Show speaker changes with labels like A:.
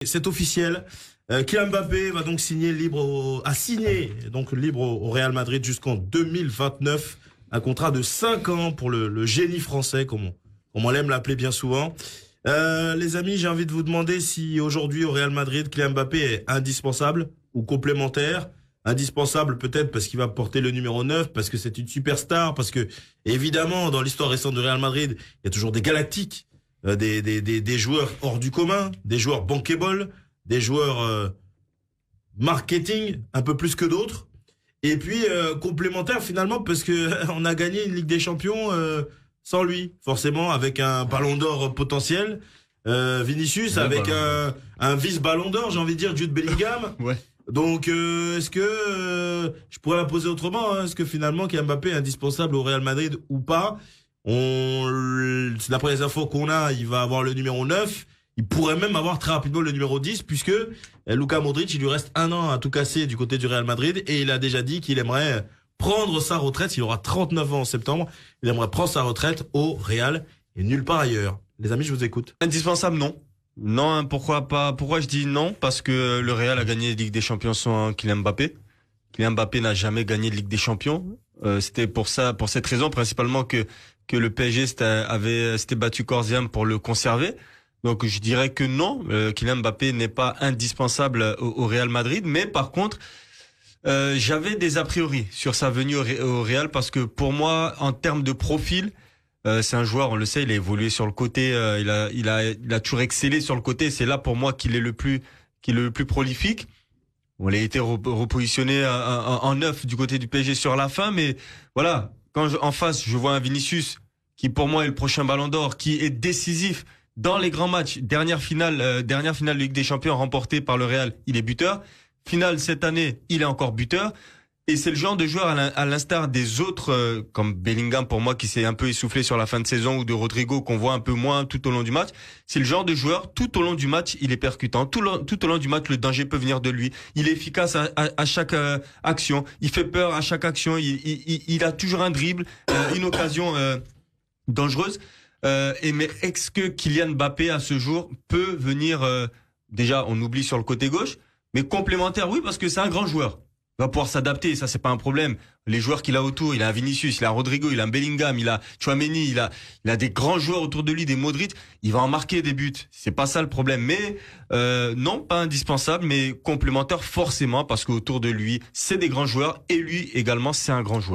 A: C'est officiel. Kylian Mbappé va donc signer libre au Real Madrid jusqu'en 2029. Un contrat de 5 ans pour le génie français, comme on l'aime l'appeler bien souvent. Les amis, j'ai envie de vous demander si aujourd'hui au Real Madrid, Kylian Mbappé est indispensable ou complémentaire. Indispensable peut-être parce qu'il va porter le numéro 9, parce que c'est une superstar, parce que évidemment dans l'histoire récente du Real Madrid, il y a toujours des galactiques. Des joueurs hors du commun, des joueurs bankable, des joueurs marketing un peu plus que d'autres, et puis complémentaire finalement parce que on a gagné une Ligue des Champions sans lui, forcément avec un Ballon d'Or potentiel, Vinicius ouais, avec un vice Ballon d'Or, j'ai envie de dire Jude Bellingham.
B: Ouais.
A: Donc est-ce que je pourrais la poser autrement, hein, est-ce que finalement Kylian Mbappé est indispensable au Real Madrid ou pas? D'après les infos qu'on a, il va avoir le numéro 9. Il pourrait même avoir très rapidement le numéro 10 puisque Luka Modric, il lui reste 1 an à tout casser du côté du Real Madrid et il a déjà dit qu'il aimerait prendre sa retraite. Il aura 39 ans en septembre. Il aimerait prendre sa retraite au Real et nulle part ailleurs. Les amis, je vous écoute.
B: Indispensable, non. Non, hein, pourquoi pas? Pourquoi je dis non? Parce que le Real a gagné la Ligue des Champions sans Kylian Mbappé. Kylian Mbappé n'a jamais gagné de Ligue des Champions. C'était pour cette raison principalement que le PSG s'était battu corps et âme pour le conserver. Donc je dirais que non, Kylian Mbappé n'est pas indispensable au Real Madrid, mais par contre j'avais des a priori sur sa venue au Real parce que pour moi en termes de profil, c'est un joueur, on le sait, il a évolué sur le côté, il a toujours excellé sur le côté, c'est là pour moi qu'il est le plus prolifique. On a été repositionné en neuf du côté du PSG sur la fin, mais voilà, quand en face je vois un Vinicius qui pour moi est le prochain Ballon d'Or, qui est décisif dans les grands matchs. Dernière finale de Ligue des Champions remportée par le Real, il est buteur. Finale cette année, il est encore buteur. Et c'est le genre de joueur à l'instar des autres, comme Bellingham pour moi qui s'est un peu essoufflé sur la fin de saison, ou de Rodrigo qu'on voit un peu moins tout au long du match. C'est le genre de joueur, tout au long du match, il est percutant. Tout au long du match, le danger peut venir de lui. Il est efficace à chaque action. Il fait peur à chaque action. Il a toujours un dribble, une occasion dangereuse. Mais est-ce que Kylian Mbappé à ce jour peut venir déjà on oublie sur le côté gauche, mais complémentaire, oui, parce que c'est un grand joueur. Il va pouvoir s'adapter, ça c'est pas un problème. Les joueurs qu'il a autour, il a un Vinicius, il a un Rodrigo, il a un Bellingham, il a Tchouaméni, il a des grands joueurs autour de lui, des Modric. Il va en marquer des buts. C'est pas ça le problème. Mais non, pas indispensable, mais complémentaire forcément parce qu'autour de lui, c'est des grands joueurs et lui également, c'est un grand joueur.